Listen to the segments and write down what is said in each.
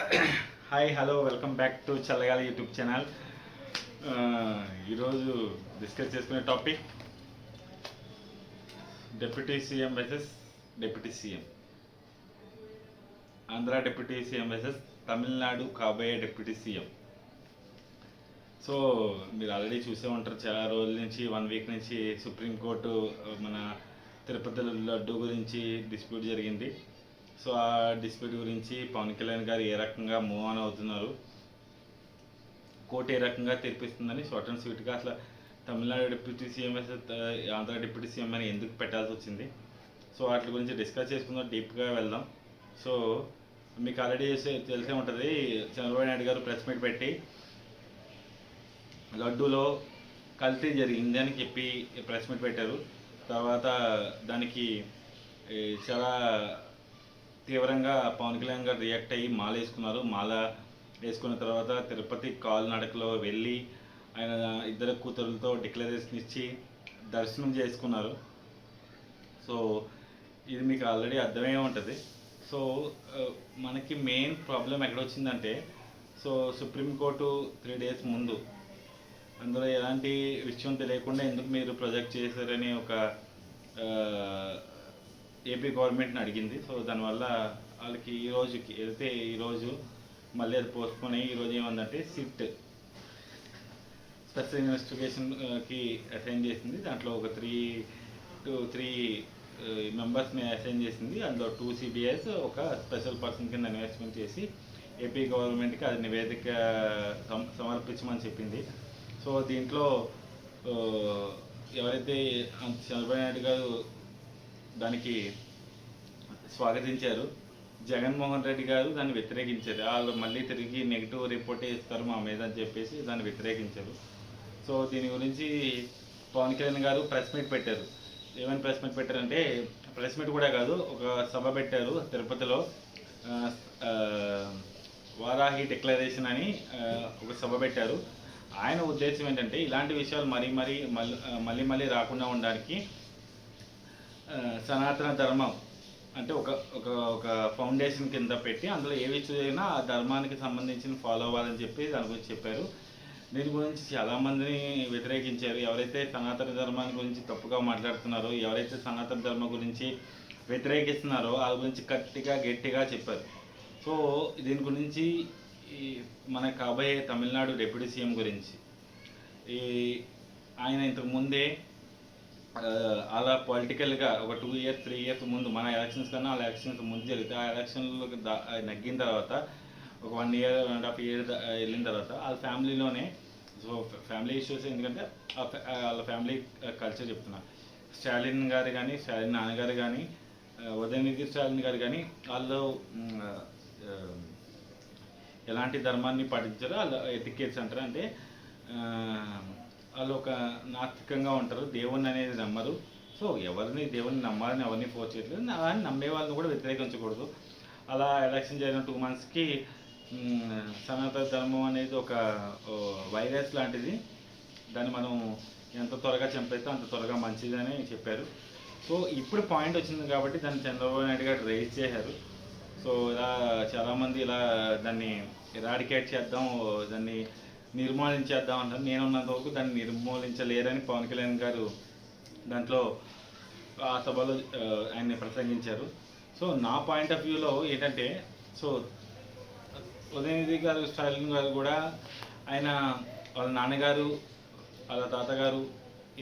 Hi hello welcome back to చల్లగాలి YouTube channel. ఈరోజు discuss చేసుకునే topic deputy CM versus deputy CM. Andhra deputy CM versus Tamil Nadu కాబోయే deputy CM. So మీరు already చూసే ఉంటారు, చాలా రోజుల నుంచి 1 వీక్ నుంచి సుప్రీంకోర్టు మన తిరుపతి లడ్డు గురించి డిస్ప్యూట్ జరిగింది. సో ఆ డిస్ప్యూట్ గురించి పవన్ కళ్యాణ్ గారు ఏ రకంగా మూవ్ ఆన్ అవుతున్నారు, కోర్టు ఏ రకంగా తీర్పిస్తుందని షార్ట్ అండ్ స్వీట్గా అసలు Tamil Nadu deputy CM Andhra deputy CM అని ఎందుకు పెట్టాల్సి వచ్చింది, సో వాటి గురించి డిస్కస్ చేసుకుందాం, డీప్గా వెళ్దాం. సో మీకు ఆల్రెడీ తెలిసే ఉంటుంది, చంద్రబాబు నాయుడు గారు ప్రెస్ మీట్ పెట్టి లడ్డూలో కల్తీ జరిగింది అని చెప్పి ప్రెస్ మీట్ పెట్టారు. తర్వాత దానికి చాలా తీవ్రంగా పవన్ కళ్యాణ్ గారు రియాక్ట్ అయ్యి మాల వేసుకున్నారు. మాల వేసుకున్న తర్వాత తిరుపతి కాలినడకలో వెళ్ళి ఆయన ఇద్దరు కూతురులతో డిక్లరేషన్ ఇచ్చి దర్శనం చేసుకున్నారు. సో ఇది మీకు ఆల్రెడీ అర్థమై ఉంటుంది. సో మనకి మెయిన్ ప్రాబ్లం ఎక్కడ వచ్చిందంటే, సో సుప్రీంకోర్టు 3 days ముందు అందులో ఎలాంటి విషయం తెలియకుండా ఎందుకు మీరు ప్రొజెక్ట్ చేశారని ఒక ఏపీ గవర్నమెంట్ని అడిగింది. సో దానివల్ల వాళ్ళకి ఈరోజు మళ్ళీ అది పోస్ట్పోన్ అయ్యి ఈరోజు ఏమందంటే సిట్ స్పెషల్ ఇన్వెస్టిగేషన్కి అసైన్ చేసింది. దాంట్లో ఒక 3 మెంబర్స్ని అసైన్ చేసింది. అందులో 2 CBIs, ఒక స్పెషల్ పర్సన్ కింద ఇన్వెస్ట్మెంట్ చేసి ఏపీ గవర్నమెంట్కి అది నివేదిక సమర్పించమని చెప్పింది. సో దీంట్లో ఎవరైతే చంద్రబాబు నాయుడు గారు దానికి స్వాగతించారు, జగన్మోహన్ రెడ్డి గారు దాన్ని వ్యతిరేకించారు. వాళ్ళు మళ్ళీ తిరిగి నెగిటివ్ రిపోర్టే ఇస్తారు మా మీద అని చెప్పేసి దాన్ని వ్యతిరేకించారు. సో దీని గురించి పవన్ కళ్యాణ్ గారు ప్రెస్ మీట్ పెట్టారు. ఏమైనా ప్రెస్ మీట్ పెట్టారంటే, ప్రెస్ మీట్ కూడా కాదు, ఒక సభ పెట్టారు తిరుపతిలో. వారాహి డిక్లరేషన్ అని ఒక సభ పెట్టారు. ఆయన ఉద్దేశం ఏంటంటే, ఇలాంటి విషయాలు మళ్ళీ రాకుండా ఉండడానికి సనాతన ధర్మం అంటే ఒక ఫౌండేషన్ కింద పెట్టి అందులో ఏ విషయం జరిగినా ఆ ధర్మానికి సంబంధించిన ఫాలో అవ్వాలని చెప్పి దాని గురించి చెప్పారు. దీని గురించి చాలామందిని వ్యతిరేకించారు. ఎవరైతే సనాతన ధర్మాన్ని గురించి తప్పుగా మాట్లాడుతున్నారో, ఎవరైతే సనాతన ధర్మం గురించి వ్యతిరేకిస్తున్నారో వాళ్ళ గురించి గట్టిగా చెప్పారు. సో దీని గురించి మన కాబోయే తమిళనాడు డిప్యూటీ సీఎం గురించి ఆయన ఇంతకుముందే అలా పొలిటికల్గా ఒక 2 years 3 years ముందు, మన ఎలక్షన్స్ కన్నా వాళ్ళ ఎలక్షన్స్ ముందు జరిగితే ఆ ఎలక్షన్లో నగ్గిన తర్వాత ఒక 1 year 1.5 years వెళ్ళిన తర్వాత వాళ్ళ ఫ్యామిలీలోనే, సో ఫ్యామిలీ ఇష్యూస్ ఎందుకంటే వాళ్ళ ఫ్యామిలీ కల్చర్ చెప్తున్నా, స్టాలిన్ గారు కానీ, స్టాలిన్ నాన్నగారు కానీ, ఉదయనిధి స్టాలిన్ గారు కానీ వాళ్ళు ఎలాంటి ధర్మాన్ని పాటించారో వాళ్ళు ఎటికేట్స్ అంటారు. అంటే వాళ్ళు ఒక నాస్తికంగా ఉంటారు, దేవుణ్ణి అనేది నమ్మరు. సో దేవుణ్ణి నమ్మాలని ఎవరిని ఫోర్స్ చేయట్లేదు, అని నమ్మే వాళ్ళని కూడా వ్యతిరేకించకూడదు. అలా ఎలక్షన్ జరిగిన 2 monthsకి సనాతన ధర్మం అనేది ఒక వైరస్ లాంటిది, దాన్ని మనం ఎంత త్వరగా చంపేస్తే అంత త్వరగా మంచిదని చెప్పారు. సో ఇప్పుడు పాయింట్ వచ్చింది కాబట్టి దాన్ని చంద్రబాబు నాయుడు గారు రేజ్ చేశారు. సో ఇలా చాలామంది ఇలా దాన్ని ఎరాడికేట్ చేద్దాం, దాన్ని నిర్మూలించేద్దాం అంటారు. నేనున్నంత వరకు దాన్ని నిర్మూలించలేరని పవన్ కళ్యాణ్ గారు దాంట్లో ఆ సభలో ఆయన్ని ప్రసంగించారు. సో నా పాయింట్ ఆఫ్ వ్యూలో ఏంటంటే, సో ఉదయనిధి గారు, స్టాలిన్ గారు కూడా ఆయన వాళ్ళ నాన్నగారు వాళ్ళ తాతగారు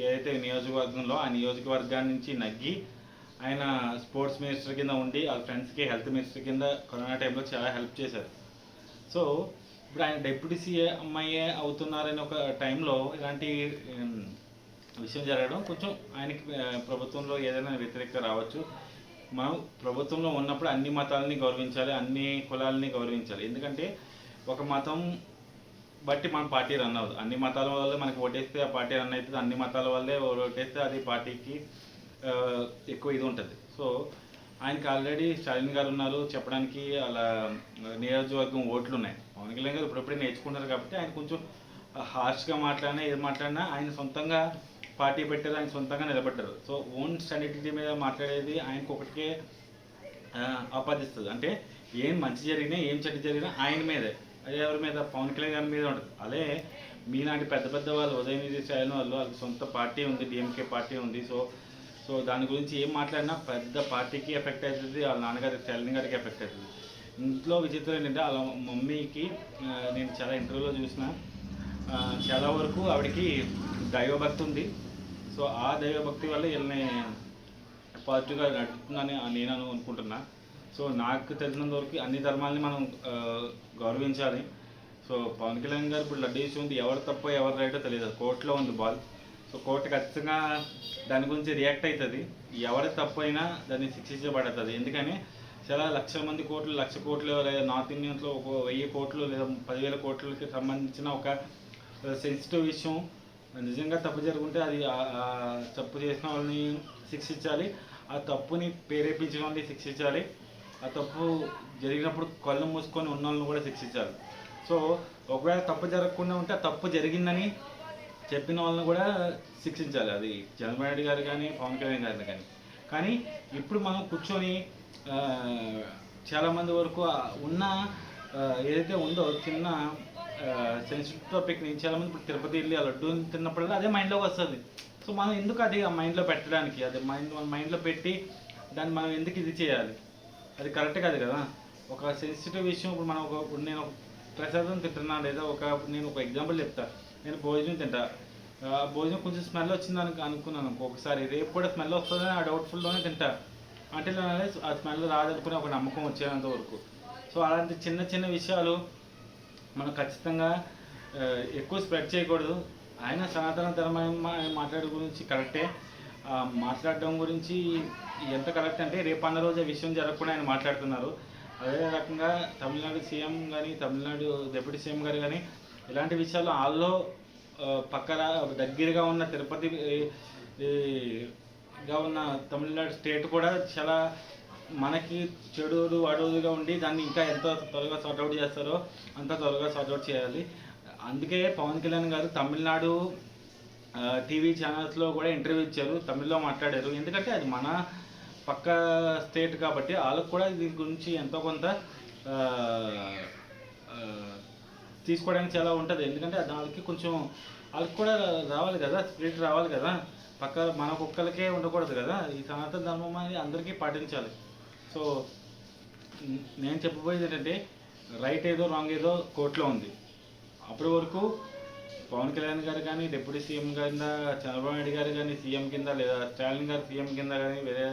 ఏదైతే నియోజకవర్గంలో ఆ నియోజకవర్గాన్ని నుంచి నగ్గి ఆయన స్పోర్ట్స్ మినిస్టర్ కింద ఉండి వాళ్ళ ఫ్రెండ్స్కి హెల్త్ మినిస్టర్ కింద కరోనా టైంలో చాలా హెల్ప్ చేశారు. సో ఇప్పుడు ఆయన డిప్యూటీ సీఎం అవుతున్నారని ఒక టైంలో ఇలాంటి విషయం జరగడం కొంచెం ఆయనకి ప్రభుత్వంలో ఏదైనా వ్యతిరేకత రావచ్చు. మనం ప్రభుత్వంలో ఉన్నప్పుడు అన్ని మతాలని గౌరవించాలి, అన్ని కులాలని గౌరవించాలి. ఎందుకంటే ఒక మతం బట్టి మన పార్టీ రన్ అవ్వదు. అన్ని మతాల వల్లే మనకి ఓటేస్తే ఆ పార్టీ రన్ అవుతుంది, అన్ని మతాల వల్లే ఓటేస్తే అది పార్టీకి ఎక్కువ ఇది ఉంటుంది. సో ఆయనకి ఆల్రెడీ స్టాలిన్ గారు ఉన్నారు చెప్పడానికి, అలా నియోజకవర్గం ఓట్లు ఉన్నాయి. పవన్ కళ్యాణ్ గారు ఇప్పుడప్పుడే నేర్చుకుంటారు కాబట్టి ఆయన కొంచెం హార్ష్గా మాట్లాడినా ఏది మాట్లాడినా ఆయన సొంతంగా పార్టీ పెట్టారు, ఆయన సొంతంగా నిలబడ్డారు. సో ఓన్ స్టాండిటీ మీద మాట్లాడేది ఆయనకు ఒకటికే ఆపాదిస్తుంది. అంటే ఏం మంచి జరిగినా ఏం చెడ్డ జరిగినా ఆయన మీదే, అది ఎవరి మీద, పవన్ కళ్యాణ్ గారి మీద ఉంటుంది. అదే మీలాంటి పెద్ద పెద్ద వాళ్ళు, ఉదయనిధి స్టాలిన్ వాళ్ళు, వాళ్ళకి సొంత పార్టీ ఉంది, డిఎంకే పార్టీ ఉంది. సో సో దాని గురించి ఏం మాట్లాడినా పెద్ద పార్టీకి ఎఫెక్ట్ అవుతుంది, వాళ్ళ నాన్నగారి స్టాలిన్ గారికి ఎఫెక్ట్ అవుతుంది. ఇంట్లో విచిత్రం ఏంటంటే వాళ్ళ మమ్మీకి నేను చాలా ఇంటర్వ్యూలో చూసిన, చాలా వరకు ఆవిడకి దైవభక్తి ఉంది. సో ఆ దైవభక్తి వల్ల వీళ్ళని పాజిటివ్గా నడుపుతుందని నేను అనుకుంటున్నా. సో నాకు తెలిసినంత వరకు అన్ని ధర్మాలని మనం గౌరవించాలి. సో పవన్ కళ్యాణ్ గారు ఇప్పుడు లడ్డు ఇష్యూ ఉంది, ఎవరు తప్పో ఎవరు రైటో తెలియదు, కోర్టులో ఉంది బాల్. సో కోర్టు ఖచ్చితంగా దాని గురించి రియాక్ట్ అవుతుంది, ఎవరి తప్పు అయినా దాన్ని శిక్షించబడుతుంది. ఎందుకని చాలా లక్షల మంది కోట్లు, 1,00,000 కోట్లు, లేదా నార్త్ ఇండియన్స్లో ఒక 1000 కోట్లు లేదా 10,000 కోట్లకి సంబంధించిన ఒక సెన్సిటివ్ విషయం. నిజంగా తప్పు జరుగుంటే అది తప్పు చేసిన వాళ్ళని శిక్షించాలి, ఆ తప్పుని ప్రేరేపించిన వాళ్ళని శిక్షించాలి, ఆ తప్పు జరిగినప్పుడు కళ్ళు మూసుకొని ఉన్న వాళ్ళని కూడా శిక్షించాలి. సో ఒకవేళ తప్పు జరగకుండా ఉంటే ఆ తప్పు జరిగిందని చెప్పిన వాళ్ళని కూడా శిక్షించాలి, అది చంద్రబాబు నాయుడు గారు కానీ పవన్ కళ్యాణ్ గారిని కానీ. కానీ ఇప్పుడు మనం కూర్చొని చాలామంది వరకు ఉన్న ఏదైతే ఉందో చిన్న సెన్సిటివ్ టాపిక్ని చాలామంది ఇప్పుడు తిరుపతి వెళ్ళి ఆ లడ్డు తిన్నప్పుడల్లా అదే మైండ్లోకి వస్తుంది. సో మనం ఎందుకు అది ఆ మైండ్లో పెట్టడానికి, అది మన మైండ్లో పెట్టి దాన్ని మనం ఎందుకు ఇది చేయాలి, అది కరెక్ట్ కాదు కదా. ఒక సెన్సిటివ్ విషయం, ఇప్పుడు మనం ఇప్పుడు నేను ప్రసాదం తింటున్నా, లేదా నేను ఒక ఎగ్జాంపుల్ చెప్తా, నేను భోజనం తింటా, భోజనం కొంచెం స్మెల్ వచ్చిందని అనుకున్నాను ఒకసారి, రేపు కూడా స్మెల్ వస్తుందని ఆ డౌట్ఫుల్లోనే తింటా, అంటే ఆ స్మెల్ రాదనుకునే ఒక నమ్మకం వచ్చేంత వరకు. సో అలాంటి చిన్న చిన్న విషయాలు మనం ఖచ్చితంగా ఎక్కువ స్ప్రెడ్ చేయకూడదు. ఆయన సనాతన ధర్మం మాట్లాడే గురించి కరెక్టే, మాట్లాడడం గురించి ఎంత కరెక్ట్ అంటే రేపు అన్న రోజు విషయం జరగకుండా ఆయన మాట్లాడుతున్నారు. అదే రకంగా తమిళనాడు సీఎం కానీ, తమిళనాడు డిప్యూటీ సీఎం గారు కానీ ఇలాంటి విషయాలు వాళ్ళు పక్కన దగ్గరగా ఉన్న తిరుపతిగా ఉన్న తమిళనాడు స్టేట్ కూడా చాలా మనకి చెడు అడవులుగా ఉండి దాన్ని ఇంకా ఎంత త్వరగా సార్ట్అవుట్ చేస్తారో అంత త్వరగా సార్ట్అవుట్ చేయాలి. అందుకే పవన్ కళ్యాణ్ గారు తమిళనాడు టీవీ ఛానల్స్లో కూడా ఇంటర్వ్యూ ఇచ్చారు, తమిళ్లో మాట్లాడారు. ఎందుకంటే అది మన పక్క స్టేట్ కాబట్టి వాళ్ళకు కూడా దీని గురించి ఎంతో కొంత తీసుకోవడానికి చాలా ఉంటుంది. ఎందుకంటే వాళ్ళకి కొంచెం వాళ్ళకి కూడా రావాలి కదా, స్పిరిట్ రావాలి కదా, పక్క మన కుక్కలకే ఉండకూడదు కదా, ఈ సనాతన ధర్మం అనేది అందరికీ పాటించాలి. సో నేను చెప్పబోయేది ఏంటంటే రైట్ ఏదో రాంగ్ ఏదో కోర్టులో ఉంది. అప్పటి వరకు పవన్ కళ్యాణ్ గారు కానీ, డిప్యూటీ సీఎం కింద చంద్రబాబు నాయుడు గారు కానీ సీఎం కింద, లేదా స్టాలిన్ గారు సీఎం కింద కానీ, వేరే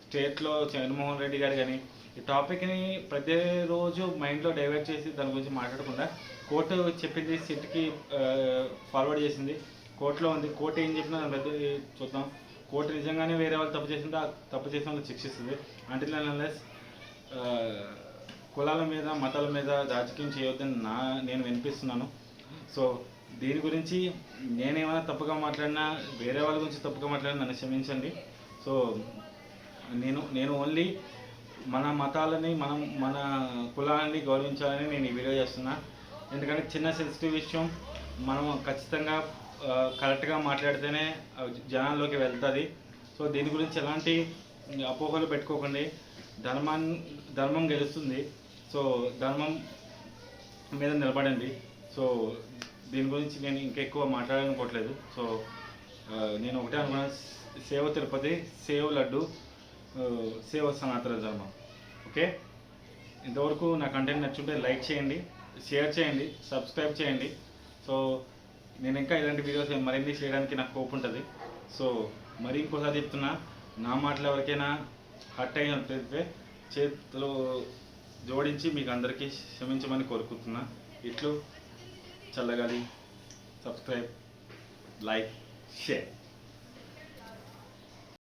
స్టేట్లో జగన్మోహన్ రెడ్డి గారు కానీ ఈ టాపిక్ని ప్రతిరోజు మైండ్లో డైవర్ట్ చేసి దాని గురించి మాట్లాడకుండా కోర్టు చెప్పింది సిట్కి ఫార్వర్డ్ చేసింది, కోర్టులో ఉంది, కోర్టు ఏం చెప్పినా దాని చూద్దాం. కోర్టు నిజంగానే వేరే వాళ్ళు తప్పు చేసిందో ఆ తప్పు చేసిన వాళ్ళకి శిక్షిస్తుంది. అంటిల్ అన్లెస్ కులాల మీద మతాల మీద రాజకీయం చేయొద్దని నేను వినిపిస్తున్నాను. సో దీని గురించి నేనేమైనా తప్పుగా మాట్లాడినా, వేరే వాళ్ళ గురించి తప్పుగా మాట్లాడినా నన్ను క్షమించండి. సో నేను ఓన్లీ మన మతాలని మన కులాలని గౌరవించాలని నేను ఈ వీడియో చేస్తున్నా. ఎందుకంటే చిన్న సెన్సిటివ్ విషయం మనం ఖచ్చితంగా కరెక్ట్గా మాట్లాడితేనే జనాల్లోకి వెళ్తుంది. సో దీని గురించి ఎలాంటి అపోహలు పెట్టుకోకండి, ధర్మం గెలుస్తుంది. సో ధర్మం మీద నిలబడండి. సో దీని గురించి నేను ఇంకెక్కువ మాట్లాడాలనుకోవట్లేదు. సో నేను ఒకటే అనుకున్నాను, save Tirupati, save laddu, save సనాతన ధర్మం. ఓకే, ఇంతవరకు నా కంటెంట్ నచ్చుంటే లైక్ చేయండి, షేర్ చేయండి, సబ్స్క్రైబ్ చేయండి. సో నేను ఇంకా ఇలాంటి వీడియోస్ మరిన్ని చేయడానికి నాకు హోప్ ఉంటుంది. సో మరి ఇంకోసారి చెప్తున్నా, నా మాటలు ఎవరికైనా హర్ట్ అయినట్లయితే చేతిలో జోడించి మీకు అందరికీ క్షమించమని కోరుకుంటున్నా. ఇట్లు చల్లగాలి. Subscribe, like, share.